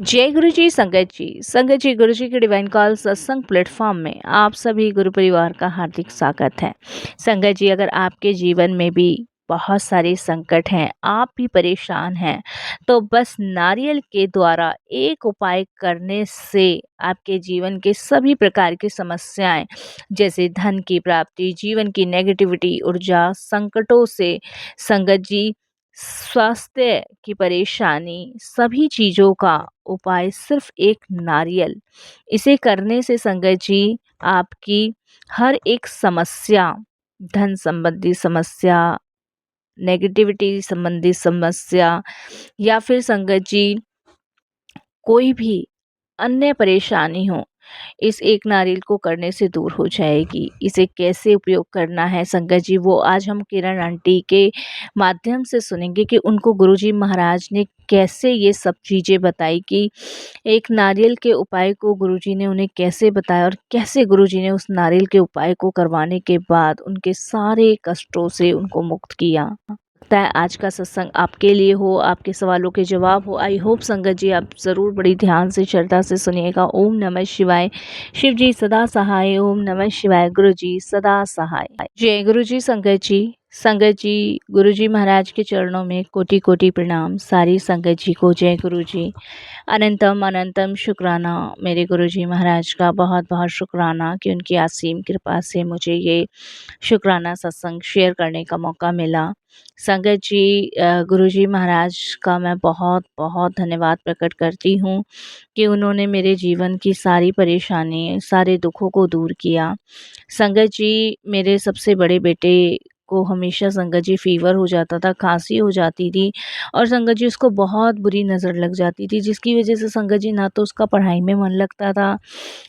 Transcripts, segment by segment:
जय गुरु जी, संगत जी गुरु जी के डिवाइन कॉल सत्संग प्लेटफॉर्म में आप सभी गुरु परिवार का हार्दिक स्वागत है। संगत जी, अगर आपके जीवन में भी बहुत सारे संकट हैं, आप भी परेशान हैं, तो बस नारियल के द्वारा एक उपाय करने से आपके जीवन के सभी प्रकार की समस्याएं, जैसे धन की प्राप्ति, जीवन की नेगेटिविटी ऊर्जा, संकटों से, संगत जी स्वास्थ्य की परेशानी, सभी चीज़ों का उपाय सिर्फ एक नारियल। इसे करने से संगत जी आपकी हर एक समस्या, धन संबंधी समस्या, नेगेटिविटी संबंधी समस्या, या फिर संगत जी कोई भी अन्य परेशानी हो, इस एक नारियल को करने से दूर हो जाएगी। इसे कैसे उपयोग करना है संगत जी, वो आज हम किरण आंटी के माध्यम से सुनेंगे कि उनको गुरुजी महाराज ने कैसे ये सब चीज़ें बताई, कि एक नारियल के उपाय को गुरुजी ने उन्हें कैसे बताया और कैसे गुरुजी ने उस नारियल के उपाय को करवाने के बाद उनके सारे कष्टों से उनको मुक्त किया। लगता है आज का सत्संग आपके लिए हो, आपके सवालों के जवाब हो। आई होप संगत जी आप ज़रूर बड़ी ध्यान से श्रद्धा से सुनिएगा। ओम नमः शिवाय। शिव जी सदा सहाय। ओम नमः शिवाय। गुरु जी सदा सहाय। जय गुरु जी। संगत जी गुरु जी महाराज के चरणों में कोटि कोटि प्रणाम। सारी संगत जी को जय गुरु जी। अनंतम अनंतम शुक्राना मेरे गुरु जी महाराज का, बहुत बहुत शुक्राना कि उनकी असीम कृपा से मुझे ये शुक्राना सत्संग शेयर करने का मौका मिला। संगत जी गुरुजी महाराज का मैं बहुत बहुत धन्यवाद प्रकट करती हूँ कि उन्होंने मेरे जीवन की सारी परेशानी, सारे दुखों को दूर किया। संगत जी मेरे सबसे बड़े बेटे को हमेशा संगत जी फीवर हो जाता था, खांसी हो जाती थी, और संगत जी उसको बहुत बुरी नज़र लग जाती थी, जिसकी वजह से संगत जी ना तो उसका पढ़ाई में मन लगता था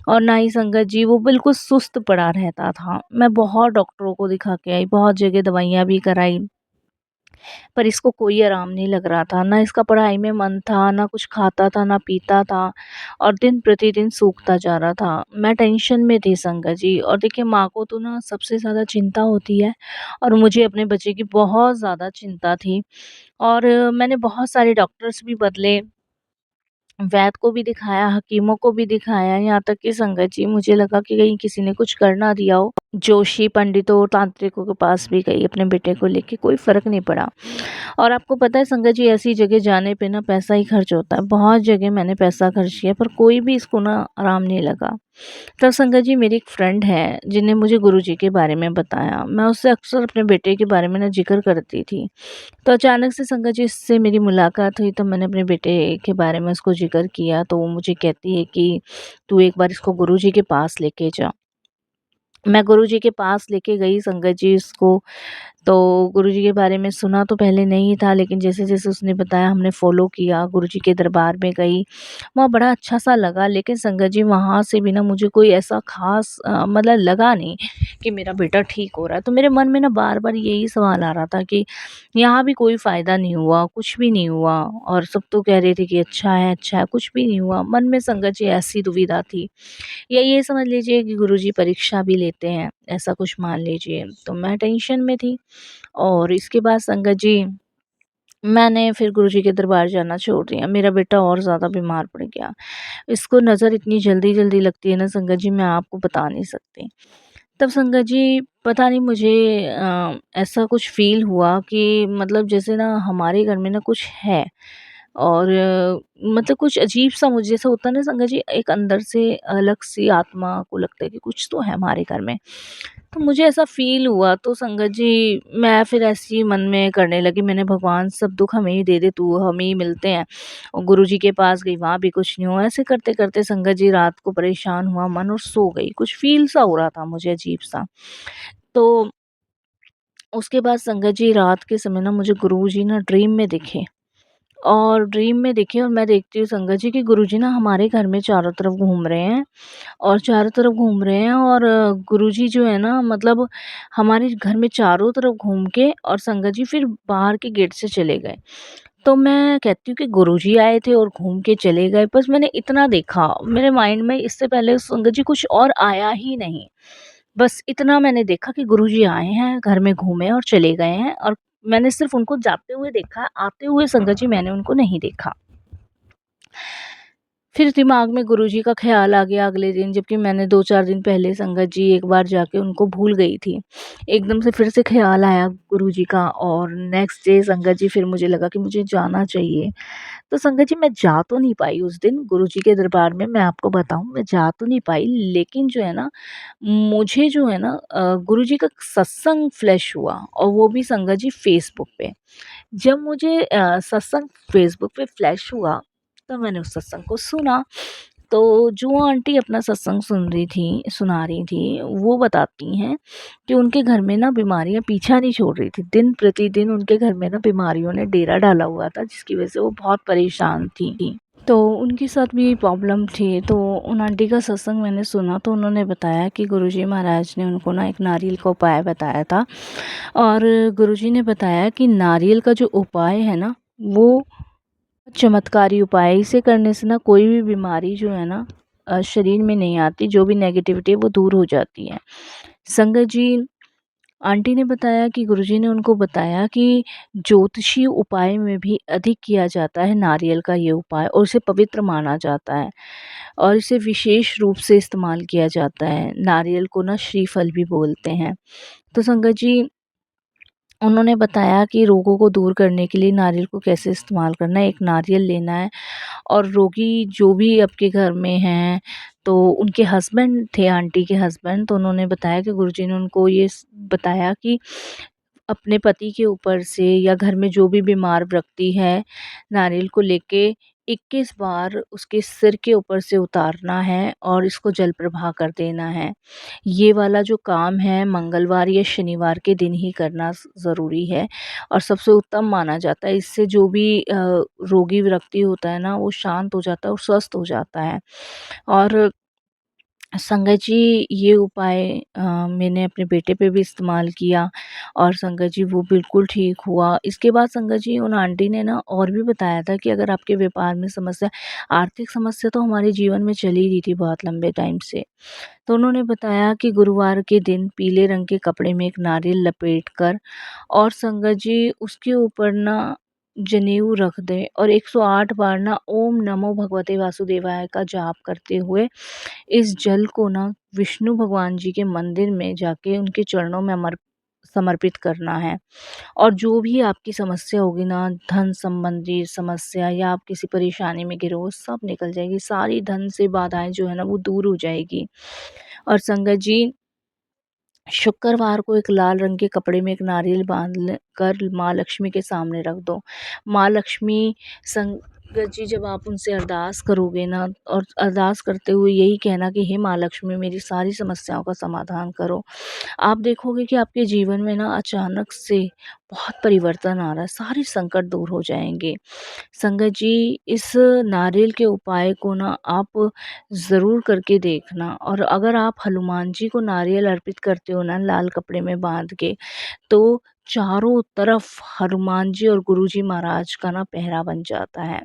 और ना ही संगत जी वो बिल्कुल सुस्त पड़ा रहता था। मैं बहुत डॉक्टरों को दिखा के आई, बहुत जगह दवाइयाँ भी कराई, पर इसको कोई आराम नहीं लग रहा था। ना इसका पढ़ाई में मन था, ना कुछ खाता था, ना पीता था, और दिन प्रतिदिन सूखता जा रहा था। मैं टेंशन में थी संगत जी, और देखिए माँ को तो ना सबसे ज़्यादा चिंता होती है, और मुझे अपने बच्चे की बहुत ज़्यादा चिंता थी। और मैंने बहुत सारे डॉक्टर्स भी बदले, वैद्य को भी दिखाया, हकीमों को भी दिखाया, यहाँ तक कि संगत जी मुझे लगा कि कहीं किसी ने कुछ कर ना दिया हो। जोशी पंडितों, तांत्रिकों के पास भी गई अपने बेटे को लेके, कोई फ़र्क नहीं पड़ा। और आपको पता है संगत जी, ऐसी जगह जाने पे ना पैसा ही खर्च होता है। बहुत जगह मैंने पैसा खर्च किया, पर कोई भी इसको ना आराम नहीं लगा। तब संगत जी मेरी एक फ्रेंड है जिन्हें मुझे गुरुजी के बारे में बताया। मैं उससे अक्सर अपने बेटे के बारे में ना ज़िक्र करती थी। तो अचानक से संगत जी से मेरी मुलाकात हुई, तो मैंने अपने बेटे के बारे में उसको ज़िक्र किया, तो वो मुझे कहती है कि तू एक बार इसको गुरुजी के पास लेके जा। मैं गुरुजी के पास लेके गई संगत जी इसको, तो गुरुजी के बारे में सुना तो पहले नहीं था, लेकिन जैसे-जैसे उसने बताया हमने फ़ॉलो किया, गुरुजी के दरबार में गई। वहाँ बड़ा अच्छा-सा लगा, लेकिन संगत जी वहाँ से भी ना मुझे कोई ऐसा ख़ास मतलब लगा नहीं कि मेरा बेटा ठीक हो रहा है। तो मेरे मन में ना बार-बार यही सवाल आ रहा था कि यहाँ भी कोई फ़ायदा नहीं हुआ, कुछ भी नहीं हुआ, और सब तो कह रहे थे कि अच्छा है, कुछ भी नहीं हुआ। मन में संगत जी ऐसी दुविधा थी। या ये समझ लीजिए कि गुरुजी परीक्षा भी लेते हैं, ऐसा कुछ मान लीजिए। तो मैं टेंशन में थी, और इसके बाद संगत जी मैंने फिर गुरुजी के दरबार जाना छोड़ दिया। मेरा बेटा और ज़्यादा बीमार पड़ गया। इसको नज़र इतनी जल्दी-जल्दी लगती है ना संगत जी, मैं आपको बता नहीं सकती। तब संगत जी पता नहीं मुझे ऐसा कुछ फ़ील हुआ कि मतलब जैसे ना हमारे घर में ना कुछ है, और मतलब कुछ अजीब-सा मुझे जैसा होता है ना संगत जी, एक अंदर से अलग-सी आत्मा को लगता है कि कुछ तो है हमारे घर में। तो मुझे ऐसा फ़ील हुआ, तो संगत जी मैं फिर ऐसे ही मन में करने लगी, मैंने भगवान सब दुःख हमें ही दे दे तू, हम ही मिलते हैं। और गुरुजी के पास गई, वहाँ भी कुछ नहीं हुआ। ऐसे करते-करते संगत जी रात को परेशान हुआ मन, और सो गई। कुछ फ़ील सा हो रहा था मुझे अजीब-सा। तो उसके बाद संगत जी रात के समय ना मुझे गुरुजी ना ड्रीम में दिखे, और ड्रीम में दिखे, और मैं देखती हूँ संगत जी कि गुरुजी ना हमारे घर में चारों तरफ घूम रहे हैं, और चारों तरफ घूम रहे हैं, और गुरुजी जो है ना मतलब हमारे घर में चारों तरफ घूम के, और संगत जी फिर बाहर के गेट से चले गए। तो मैं कहती हूँ कि गुरुजी आए थे और घूम के चले गए, बस मैंने इतना देखा। मेरे माइंड में इससे पहले संगत जी कुछ और आया ही नहीं। बस इतना मैंने देखा कि गुरुजी आए हैं, घर में घूमे और चले गए हैं, और मैंने सिर्फ़ उनको जाते हुए देखा, आते हुए संगत जी मैंने उनको नहीं देखा। फिर दिमाग में गुरुजी का ख़्याल आ गया अगले दिन, जबकि मैंने 2-4 दिन पहले संगत जी एक बार जाके उनको भूल गई थी। एकदम से फिर से ख़्याल आया गुरुजी का, और नेक्स्ट डे संगत जी फिर मुझे लगा कि मुझे जाना चाहिए। तो संगत जी मैं जा तो नहीं पाई उस दिन गुरुजी के दरबार में, मैं आपको बताऊँ मैं जा तो नहीं पाई, लेकिन जो है ना मुझे जो है ना गुरुजी का सत्संग फ्लैश हुआ, और वो भी संगत जी फ़ेसबुक पे। जब मुझे सत्संग फ़ेसबुक पे फ्लैश हुआ, तो मैंने उस सत्संग को सुना। तो जो आंटी अपना सत्संग सुना रही थी, वो बताती हैं कि उनके घर में ना बीमारियाँ पीछा नहीं छोड़ रही थी। दिन प्रतिदिन उनके घर में ना बीमारियों ने डेरा डाला हुआ था, जिसकी वजह से वो बहुत परेशान थी। तो उनके साथ भी प्रॉब्लम थी, तो उन आंटी का सत्संग मैंने सुना, तो उन्होंने बताया कि गुरुजी महाराज ने उनको ना एक नारियल का उपाय बताया था, और गुरुजी ने बताया कि नारियल का जो उपाय है ना, वो चमत्कारी उपाय है। इसे करने से ना कोई भी बीमारी जो है ना शरीर में नहीं आती, जो भी नेगेटिविटी है वो दूर हो जाती है। संगत जी, आंटी ने बताया कि गुरुजी ने उनको बताया कि ज्योतिषीय उपाय में भी अधिक किया जाता है नारियल का ये उपाय, और इसे पवित्र माना जाता है, और इसे विशेष रूप से इस्तेमाल किया जाता है। नारियल को ना श्रीफल भी बोलते हैं। तो संगत जी, उन्होंने बताया कि रोगों को दूर करने के लिए नारियल को कैसे इस्तेमाल करना है। एक नारियल लेना है, और रोगी जो भी आपके घर में हैं, तो उनके हस्बैंड थे, आंटी के हस्बैंड, तो उन्होंने बताया कि गुरुजी ने उनको ये बताया कि अपने पति के ऊपर से या घर में जो भी बीमार व्यक्ति है, नारियल को लेके 21 बार उसके सिर के ऊपर से उतारना है, और इसको जल प्रवाह कर देना है। ये वाला जो काम है मंगलवार या शनिवार के दिन ही करना ज़रूरी है, और सबसे उत्तम माना जाता है। इससे जो भी रोगी व्यक्ति होता है ना, वो शांत हो जाता है और स्वस्थ हो जाता है। और संगत जी, ये उपाय मैंने अपने बेटे पे भी इस्तेमाल किया, और संगत जी वो बिल्कुल ठीक हुआ। इसके बाद संगत जी उन आंटी ने ना और भी बताया था कि अगर आपके व्यापार में समस्या, आर्थिक समस्या तो हमारे जीवन में चली रही थी बहुत लंबे टाइम से। तो उन्होंने बताया कि गुरुवार के दिन पीले रंग के कपड़े में एक नारियल लपेट कर, और संगत जी उसके ऊपर ना जनेऊ रख दें, और 108 बार ना ओम नमो भगवते वासुदेवाय का जाप करते हुए इस जल को ना विष्णु भगवान जी के मंदिर में जाके उनके चरणों में समर्पित करना है। और जो भी आपकी समस्या होगी ना, धन संबंधी समस्या, या आप किसी परेशानी में घिरे हो, सब निकल जाएगी। सारी धन से बाधाएं जो है ना वो दूर हो जाएगी। और संगत जी, शुक्रवार को एक लाल रंग के कपड़े में एक नारियल कर माँ लक्ष्मी के सामने रख दो। माँ लक्ष्मी, संगत जी, जब आप उनसे अरदास करोगे ना, और अरदास करते हुए यही कहना कि हे माँ लक्ष्मी, मेरी सारी समस्याओं का समाधान करो, आप देखोगे कि आपके जीवन में ना अचानक से बहुत परिवर्तन आ रहा है, सारे संकट दूर हो जाएंगे। संगत जी, इस नारियल के उपाय को ना आप ज़रूर करके देखना, और अगर आप हनुमान जी को नारियल अर्पित करते हो ना लाल कपड़े में बांध के, तो चारों तरफ हनुमान जी और गुरुजी महाराज का ना पहरा बन जाता है।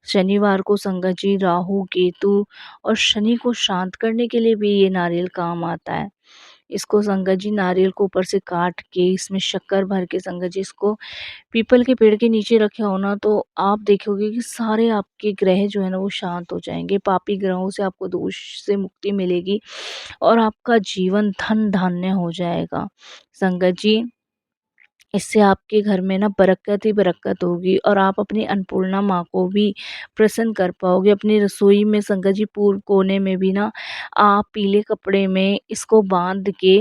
शनिवार को संगत जी राहु, केतु और शनि को शांत करने के लिए भी ये नारियल काम आता है। इसको संगत जी नारियल को ऊपर से काट के इसमें शक्कर भर के संगत जी इसको पीपल के पेड़ के नीचे रखे हो ना, तो आप देखोगे कि सारे आपके ग्रह जो है ना वो शांत हो जाएंगे। पापी ग्रहों से आपको दोष से मुक्ति मिलेगी, और आपका जीवन धन धान्य हो जाएगा। संगत जी, इससे आपके घर में ना बरकत ही बरकत होगी, और आप अपनी अन्नपूर्णा माँ को भी प्रसन्न कर पाओगे। अपनी रसोई में संगत जी पूर्व कोने में भी ना आप पीले कपड़े में इसको बांध के,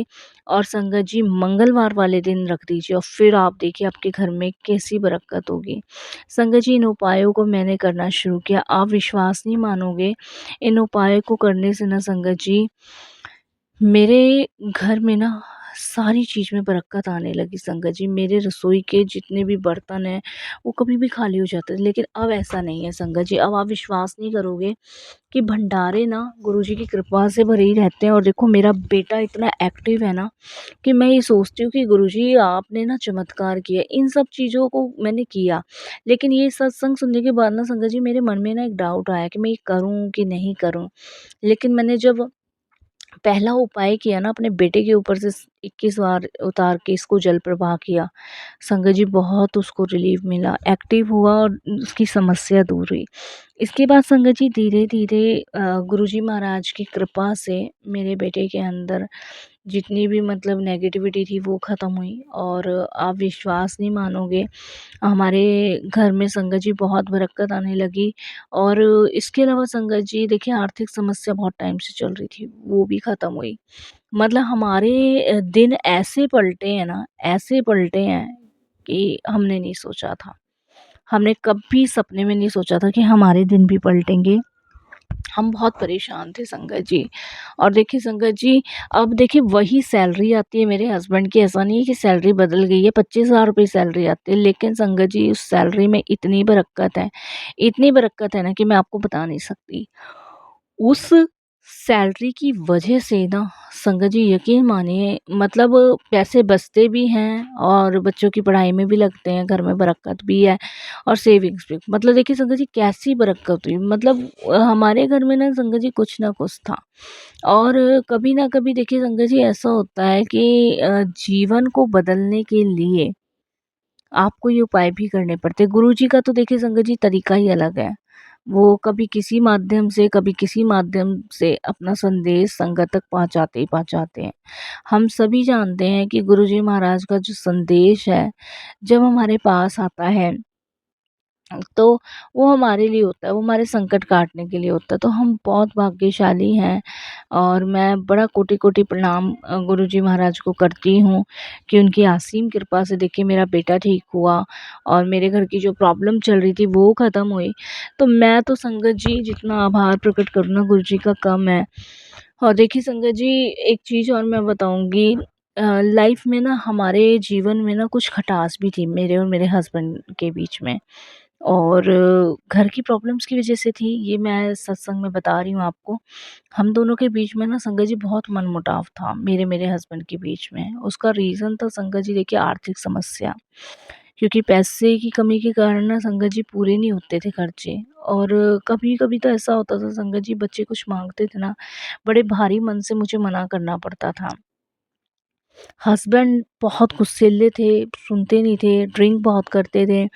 और संगत जी मंगलवार वाले दिन रख दीजिए, और फिर आप देखिए आपके घर में कैसी बरकत होगी। संगत जी, इन उपायों को मैंने करना शुरू किया, आप विश्वास नहीं मानोगे, इन उपायों को करने से ना संगत जी मेरे घर में ना सारी चीज़ में बरकत आने लगी। संगत जी, मेरे रसोई के जितने भी बर्तन हैं वो कभी भी खाली हो जाते थे, लेकिन अब ऐसा नहीं है संगत जी। अब आप विश्वास नहीं करोगे कि भंडारे ना गुरुजी की कृपा से भरे ही रहते हैं। और देखो, मेरा बेटा इतना एक्टिव है ना कि मैं ये सोचती हूँ कि गुरुजी आपने ना चमत्कार किया। इन सब चीज़ों को मैंने किया, लेकिन ये सत्संग सुनने के बाद ना संगत जी मेरे मन में ना एक डाउट आया कि मैं ये करूँ कि नहीं करूँ। लेकिन मैंने जब पहला उपाय किया ना, अपने बेटे के ऊपर से 21 बार उतार के इसको जल प्रवाह किया। संगत जी बहुत उसको रिलीफ मिला, एक्टिव हुआ और उसकी समस्या दूर हुई। इसके बाद संगत जी धीरे-धीरे गुरुजी महाराज की कृपा से मेरे बेटे के अंदर जितनी भी मतलब नेगेटिविटी थी वो ख़त्म हुई, और आप विश्वास नहीं मानोगे, हमारे घर में संगत जी बहुत बरक़्क़त आने लगी। और इसके अलावा संगत जी देखिए, आर्थिक समस्या बहुत टाइम से चल रही थी, वो भी ख़त्म हुई। मतलब हमारे दिन ऐसे पलटे हैं ना, ऐसे पलटे हैं कि हमने नहीं सोचा था। हमने कभी सपने में नहीं सोचा था कि हमारे दिन भी पलटेंगे। हम बहुत परेशान थे संगत जी। और देखिए संगत जी, अब देखिए वही सैलरी आती है मेरे हस्बैंड की, ऐसा नहीं है कि सैलरी बदल गई है, 25,000 रुपये सैलरी आती है, लेकिन संगत जी उस सैलरी में इतनी बरक़्क़त है, इतनी बरक़्क़त है ना कि मैं आपको बता नहीं सकती। उस सैलरी की वजह से ना संगत जी, यकीन मानिए, मतलब पैसे बचते भी हैं और बच्चों की पढ़ाई में भी लगते हैं, घर में बरक़्क़त भी है और सेविंग्स भी। मतलब देखिए संगत जी कैसी बरक़्क़त हुई, मतलब हमारे घर में ना संगत जी कुछ ना कुछ था। और कभी ना कभी देखिए संगत जी ऐसा होता है कि जीवन को बदलने के लिए आपको ये उपाय भी करने पड़ते हैं। गुरुजी का तो देखिए संगत जी तरीका ही अलग है। वो कभी किसी माध्यम से, कभी किसी माध्यम से अपना संदेश संगत तक पहुँचाते ही पहुँचाते हैं। हम सभी जानते हैं कि गुरुजी महाराज का जो संदेश है, जब हमारे पास आता है तो वो हमारे लिए होता है, वो हमारे संकट काटने के लिए होता है। तो हम बहुत भाग्यशाली हैं, और मैं बड़ा कोटि-कोटि प्रणाम गुरुजी महाराज को करती हूँ कि उनकी असीम कृपा से देखिए मेरा बेटा ठीक हुआ और मेरे घर की जो प्रॉब्लम चल रही थी वो ख़त्म हुई। तो मैं तो संगत जी जितना आभार प्रकट करूँ ना, गुरुजी का कम है। और देखिए संगत जी, एक चीज़ और मैं बताऊँगी, लाइफ में ना, हमारे जीवन में ना कुछ खटास भी थी मेरे और मेरे हस्बैंड के बीच में, और घर की प्रॉब्लम्स की वजह से थी, ये मैं सत्संग में बता रही हूँ आपको। हम दोनों के बीच में ना संगत जी बहुत मनमुटाव था, मेरे मेरे हस्बैंड के बीच में। उसका रीज़न था संगत जी देखिए आर्थिक समस्या, क्योंकि पैसे की कमी के कारण ना संगत जी पूरे नहीं होते थे खर्चे। और कभी-कभी तो ऐसा होता था संगत जी, बच्चे कुछ माँगते थे ना, बड़े भारी मन से मुझे मना करना पड़ता था। हस्बैंड बहुत गुस्सैले थे, सुनते नहीं थे, ड्रिंक बहुत करते थे।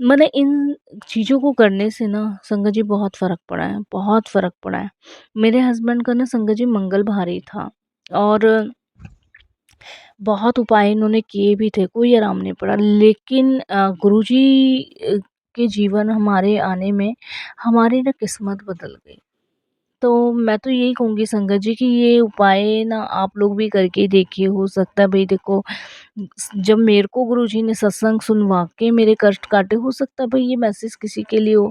मतलब इन चीज़ों को करने से ना संगत जी बहुत फ़र्क पड़ा है, बहुत फ़र्क पड़ा है। मेरे हस्बैंड का ना संगत जी मंगल भारी था, और बहुत उपाय इन्होंने किए भी थे, कोई आराम नहीं पड़ा। लेकिन गुरुजी के जीवन हमारे आने में हमारी ना किस्मत बदल गई। तो मैं तो यही कहूँगी संगत जी कि ये उपाय ना आप लोग भी करके देखिए, हो सकता है भई देखो, जब मेरे को गुरुजी ने सत्संग सुनवा के मेरे कष्ट काटे, हो सकता है भई ये मैसेज किसी के लिए हो।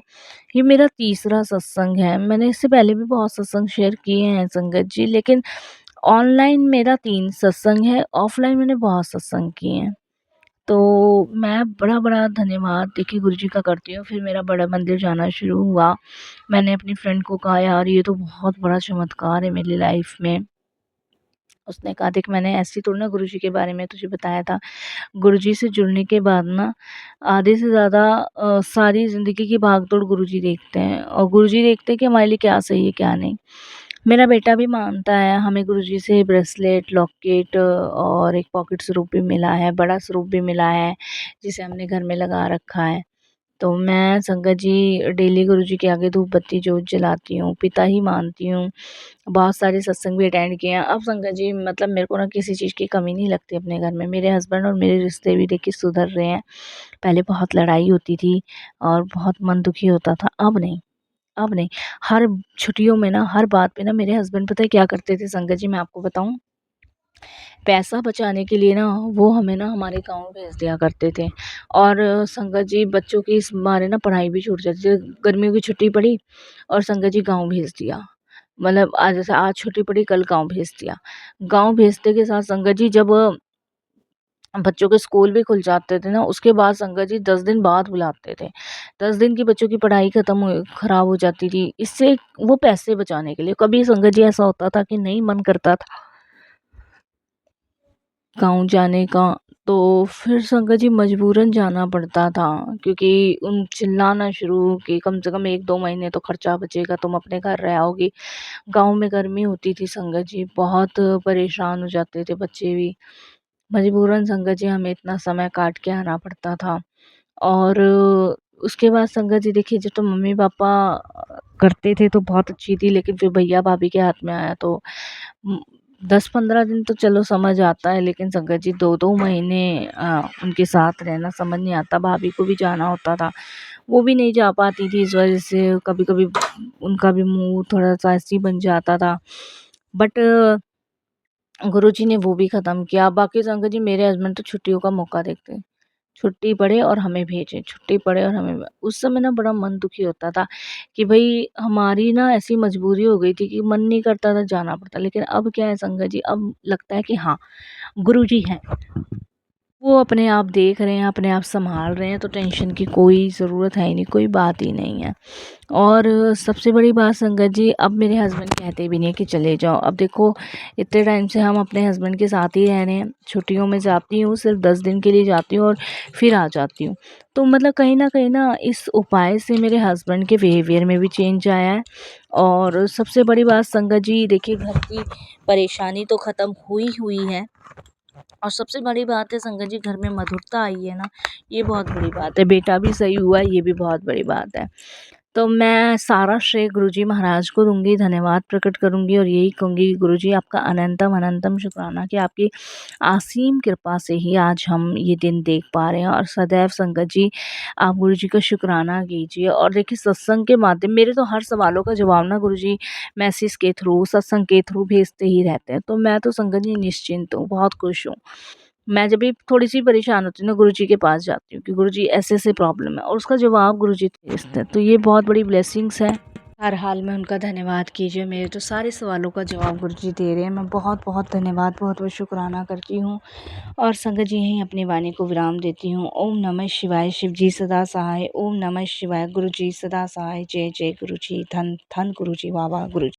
ये मेरा तीसरा सत्संग है, मैंने इससे पहले भी बहुत सत्संग शेयर किए हैं संगत जी, लेकिन ऑनलाइन मेरा 3 सत्संग है, ऑफ़लाइन मैंने बहुत सत्संग किए हैं। तो मैं बड़ा-बड़ा धन्यवाद देखिए गुरुजी का करती हूँ। फिर मेरा बड़ा मंदिर जाना शुरू हुआ। मैंने अपनी फ्रेंड को कहा, यार ये तो बहुत बड़ा चमत्कार है मेरी लाइफ़ में। उसने कहा, देख मैंने ऐसे ही थोड़ी ना गुरुजी के बारे में तुझे बताया था। गुरुजी से जुड़ने के बाद ना आधे से ज़्यादा सारी ज़िंदगी की भाग-दौड़ गुरुजी देखते हैं, और गुरुजी देखते हैं कि हमारे लिए क्या सही है, क्या नहीं। मेरा बेटा भी मानता है, हमें गुरुजी से ब्रेसलेट, लॉकेट और एक पॉकेट स्वरूप भी मिला है, बड़ा स्वरूप भी मिला है, जिसे हमने घर में लगा रखा है। तो मैं संगत जी डेली गुरुजी के आगे धूप बत्ती जोत जलाती हूँ, पिता ही मानती हूँ। बहुत सारे सत्संग भी अटेंड किए हैं। अब संगत जी मतलब मेरे को ना किसी चीज़ की कमी नहीं लगती अपने घर में। मेरे हस्बैंड और मेरे रिश्ते भी देखिए सुधर रहे हैं। पहले बहुत लड़ाई होती थी और बहुत मन दुखी होता था, अब नहीं, अब नहीं। हर छुट्टियों में ना, हर बात पे ना मेरे हस्बैंड पता है क्या करते थे संगत जी, मैं आपको बताऊँ? पैसा बचाने के लिए ना वो हमें ना हमारे गाँव भेज दिया करते थे, और संगत जी बच्चों की इस मारे ना पढ़ाई भी छूट जाती थी। गर्मियों की छुट्टी पड़ी और संगत जी गाँव भेज दिया। मतलब आज जैसे आज छुट्टी पड़ी, कल गाँव भेज दिया। गाँव भेजते के साथ संगत जी जब बच्चों के स्कूल भी खुल जाते थे ना, उसके बाद संगत जी 10 दिन बाद बुलाते थे। 10 दिन की बच्चों की पढ़ाई खराब हो जाती थी। इससे वो पैसे बचाने के लिए, कभी संगत जी ऐसा होता था कि नहीं मन करता था गाँव जाने का, तो फिर संगत जी मजबूरन जाना पड़ता था, क्योंकि उन चिल्लाना शुरू कि कम से कम 1-2 महीने तो खर्चा बचेगा, तुम अपने घर रह आओगी। गाँव में गर्मी होती थी संगत जी, बहुत परेशान हो जाते थे बच्चे भी। मजबूरन संगत जी हमें इतना समय काट के आना पड़ता था। और उसके बाद संगत जी देखिए, जब तो मम्मी-पापा करते थे तो बहुत अच्छी थी, लेकिन फिर भैया-भाभी के हाथ में आया तो 10-15 दिन तो चलो समझ आता है, लेकिन संगत जी 2-2 महीने उनके साथ रहना समझ नहीं आता। भाभी को भी जाना होता था, वो भी नहीं जा पाती थी, इस वजह से कभी-कभी उनका भी मुँह थोड़ा-सा ऐसे ही बन जाता था। बट गुरुजी ने वो भी ख़त्म किया। बाकी संगत जी मेरे हस्बैंड तो छुट्टियों का मौका देखते हैं। छुट्टी पड़े और हमें भेजें, छुट्टी पड़े और हमें उस समय ना बड़ा मन दुखी होता था कि भई हमारी ना ऐसी मजबूरी हो गई थी कि मन नहीं करता था, जाना पड़ता। लेकिन अब क्या है संगत जी, अब लगता है कि हाँ, गुरुजी हैं। वो अपने आप देख रहे हैं, अपने आप सँभाल रहे हैं, तो टेंशन की कोई ज़रूरत है ही नहीं, कोई बात ही नहीं है। और सबसे बड़ी बात संगत जी, अब मेरे हस्बैंड कहते भी नहीं कि चले जाओ। अब देखो, इतने टाइम से हम अपने हस्बैंड के साथ ही रह रहे हैं। छुट्टियों में जाती हूँ, सिर्फ़ 10 दिन के लिए जाती हूँ और फिर आ जाती हूँ। तो मतलब कहीं न कहीं ना इस उपाय से मेरे हस्बैंड के बिहेवियर में भी चेंज आया है। और सबसे बड़ी बात संगत जी देखिए, घर की परेशानी तो ख़त्म हुई हुई है। और सबसे बड़ी बात है संगत जी, घर में मधुरता आई है ना, ये बहुत बड़ी बात है। बेटा भी सही हुआ है, ये भी बहुत बड़ी बात है। तो मैं सारा श्रेय गुरुजी महाराज को दूँगी, धन्यवाद प्रकट करूँगी और यही कहूँगी कि गुरुजी आपका अनंतम अनंतम शुक्राना कि आपकी असीम कृपा से ही आज हम ये दिन देख पा रहे हैं। और सदैव संगत जी आप गुरुजी का शुक्राना कीजिए। और देखिए, सत्संग के माध्यम मेरे तो हर सवालों का जवाब ना गुरुजी मैसेज के थ्रू, सत्संग के थ्रू भेजते ही रहते हैं। तो मैं तो संगत जी निश्चिंत हूँ, बहुत खुश हूँ। मैं जब भी थोड़ी-सी परेशान होती हूँ ना, गुरुजी के पास जाती हूँ कि गुरुजी ऐसे-ऐसे प्रॉब्लम है, और उसका जवाब गुरुजी भेजते हैं। तो ये बहुत बड़ी ब्लेसिंग्स है। हर हाल में उनका धन्यवाद कीजिए, मेरे तो सारे सवालों का जवाब गुरुजी दे रहे हैं। मैं बहुत-बहुत धन्यवाद, बहुत-बहुत शुक्राना करती हूँ। और संगत जी यहीं अपनी वाणी को विराम देती हूँ। ओम नमः शिवाय, शिव जी सदा सहाय। ओम नमः शिवाय, गुरुजी सदा सहाय। जय जय गुरुजी, धन धन गुरुजी, वाह वाह गुरुजी।